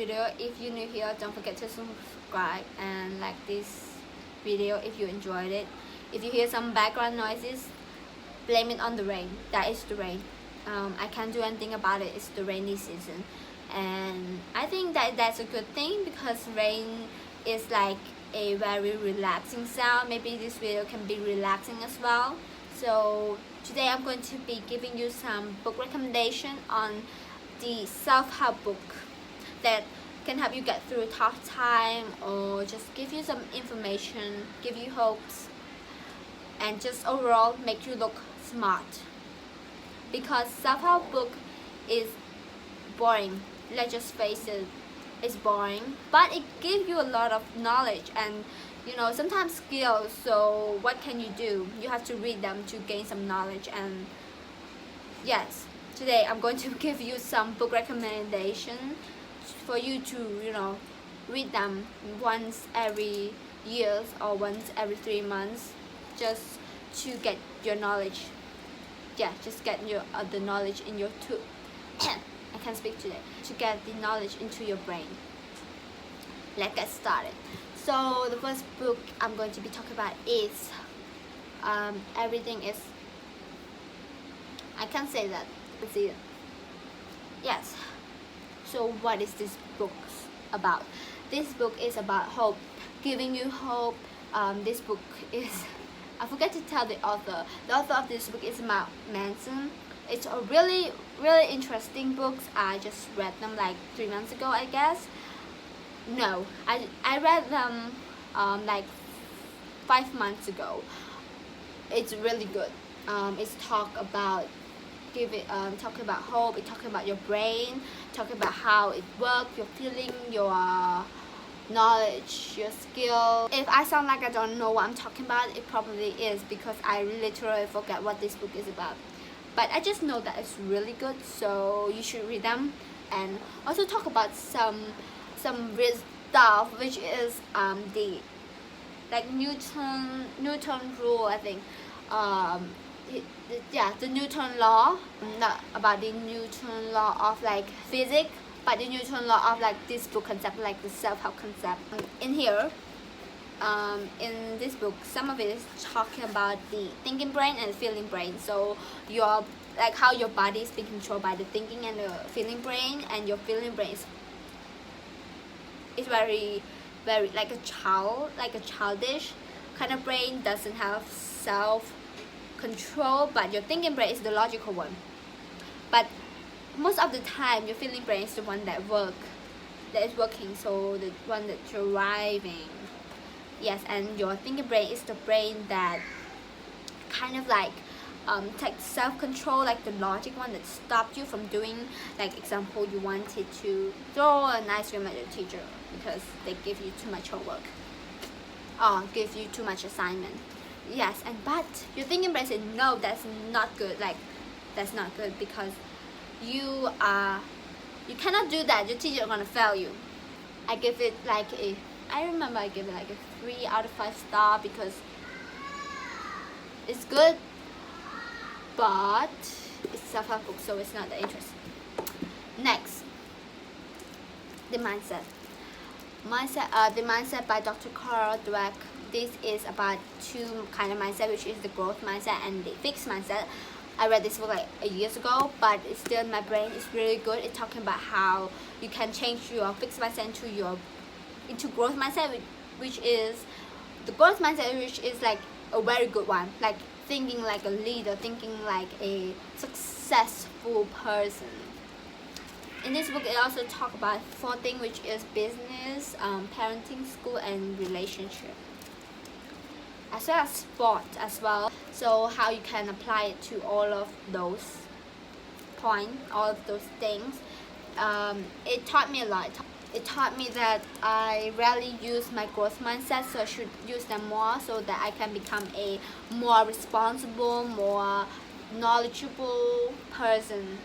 video. If you're new here, don't forget to subscribe and like this video if you enjoyed it. If you hear some background noises, blame it on the rain. That is the rain. I can't do anything about it. It's the rainy season, and I think that that's a good thing because rain is like a very relaxing sound. Maybe this video can be relaxing as well. So today I'm going to be giving you some book recommendation on the self-help book that can help you get through a tough time, or just give you some information, give you hopes, and just overall make you look smart. Because self-help book is boring, let's just face it, it's boring, but it gives you a lot of knowledge and sometimes skills. So what can you do? You have to read them to gain some knowledge. And yes, today I'm going to give you some book recommendation for you to read them once every year or once every 3 months, just to get your knowledge. Just get the knowledge in your I can't speak today. To get the knowledge into your brain. Let's get started. So the first book I'm going to be talking about is Everything is, I can't say that. Let's see it. Yes. So what is this book about? This book is about hope, giving you hope. This book is, I forget to tell the author. The author of this book is Manson. It's a really interesting book. I just read them like 3 months ago, I guess. No, I read them like 5 months ago. It's really good. It's talking about hope. It's talking about your brain, talking about how it works, your feeling, your knowledge, your skill. If I sound like I don't know what I'm talking about, it probably is because I literally forget what this book is about. But I just know that it's really good, so you should read them. And also talk about some weird stuff, which is the Newton rule, I think. The Newton law, not about the Newton law of like physics, but the Newton law of like this book concept, like the self-help concept. In here, in this book, some of it is talking about the thinking brain and the feeling brain. So your like how your body is being controlled by the thinking and the feeling brain, and your feeling brain is very like a childish kind of brain, doesn't have self-control, but your thinking brain is the logical one. But most of the time your feeling brain is the one that is working, so the one that's driving. Yes, and your thinking brain is the brain that kind of like takes self-control, like the logic one that stopped you from doing, like example, you wanted to throw an ice cream at your teacher because they give you too much homework or give you too much assignment. Yes, but your thinking brain said no, that's not good, like that's not good, because you cannot do that, your teacher is gonna fail you. I give it like I remember I give it like a 3 out of 5 star because it's good, but it's self-help book, so it's not that interesting. Next, The Mindset by Dr. Dweck. This is about 2 kind of mindset, which is the growth mindset and the fixed mindset. I read this book like years ago, but it's still in my brain. It's really good. It's talking about how you can change your fixed mindset into growth mindset, which is the growth mindset, which is like a very good one, like thinking like a leader, thinking like a successful person. In this book, it also talks about 4 things, which is business, parenting, school, and relationship, as well as sport as well. So how you can apply it to all of those points, all of those things. It taught me a lot. It taught me that I rarely use my growth mindset, so I should use them more so that I can become a more responsible, more knowledgeable person.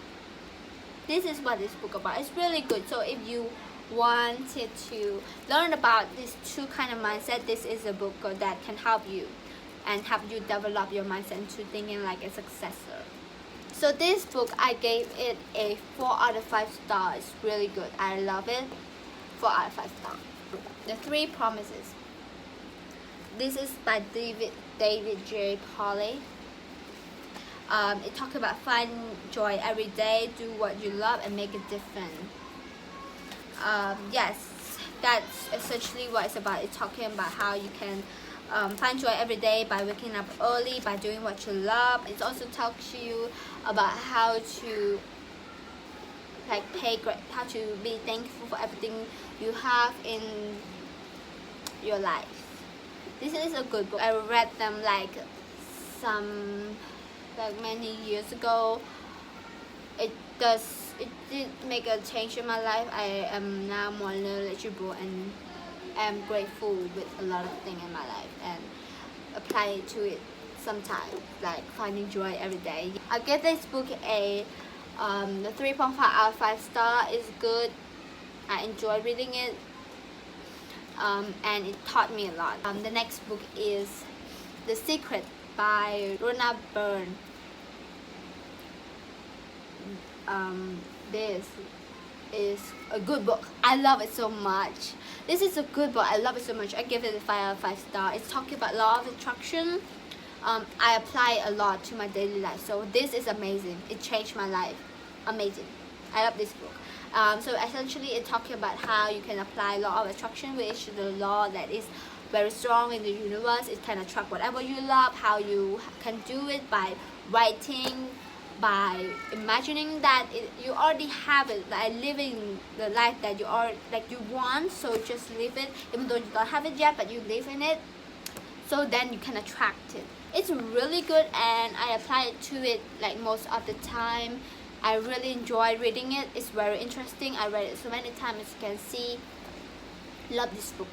This is what this book about. It's really good. So if you wanted to learn about these 2 kind of mindset, this is a book that can help you and help you develop your mindset into thinking like a successor. So this book, I gave it a 4 out of 5 stars. It's really good. I love it. 4 out of 5 stars. The 3 Promises. This is by David J. Pollay. It talks about find joy every day, do what you love, and make a difference. Yes, that's essentially what it's about. It's talking about how you can find joy every day by waking up early, by doing what you love. It also talks to you about how to how to be thankful for everything you have in your life. This is a good book. I read them many years ago. It did make a change in my life. I am now more knowledgeable and am grateful with a lot of things in my life, and apply it to it sometimes, like finding joy every day. I give this book a 3.5 out of 5 star. Is good. I enjoy reading it, and it taught me a lot. The next book is The Secret by Rhonda Byrne. This is a good book. I love it so much. This is a good book. I love it so much. I give it a 5 out of 5 star. It's talking about law of attraction. I apply a lot to my daily life, so this is amazing. It changed my life. Amazing. I love this book. So essentially it's talking about how you can apply law of attraction, which is the law that is very strong in the universe. It can attract whatever you love. How you can do it by writing, by imagining that you already have it, like living the life that you want. So just live it, even though you don't have it yet, but you live in it, so then you can attract it. It's really good, and I apply it to it most of the time. I really enjoy reading it. It's very interesting. I read it so many times, as you can see. Love this book.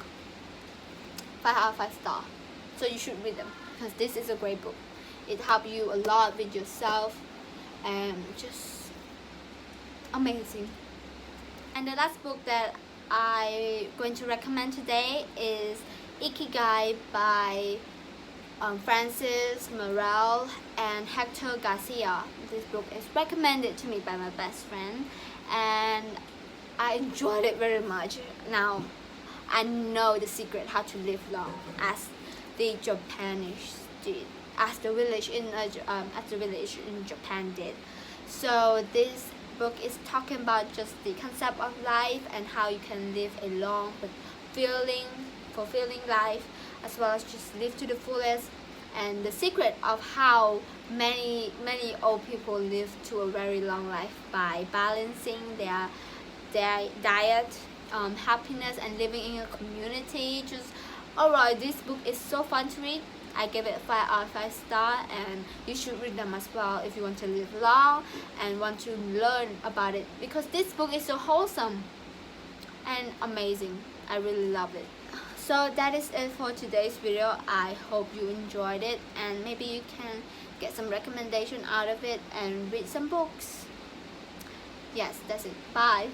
5 out of 5 star. So you should read them, because this is a great book. It helps you a lot with yourself, and just amazing. And the last book that I'm going to recommend today is Ikigai by Francesc, Miralles, and Hector Garcia. This book is recommended to me by my best friend, and I enjoyed it very much. Now I know the secret how to live long, as the Japanese did, as the village in Japan did. So this book is talking about just the concept of life and how you can live a long but fulfilling life, as well as just live to the fullest, and the secret of how many old people live to a very long life by balancing their diet, happiness, and living in a community. Just alright, this book is so fun to read. I give it 5 out of 5 star, and you should read them as well if you want to live long and want to learn about it, because this book is so wholesome and amazing. I really love it. So that is it for today's video. I hope you enjoyed it, and maybe you can get some recommendation out of it and read some books. Yes, that's it. Bye.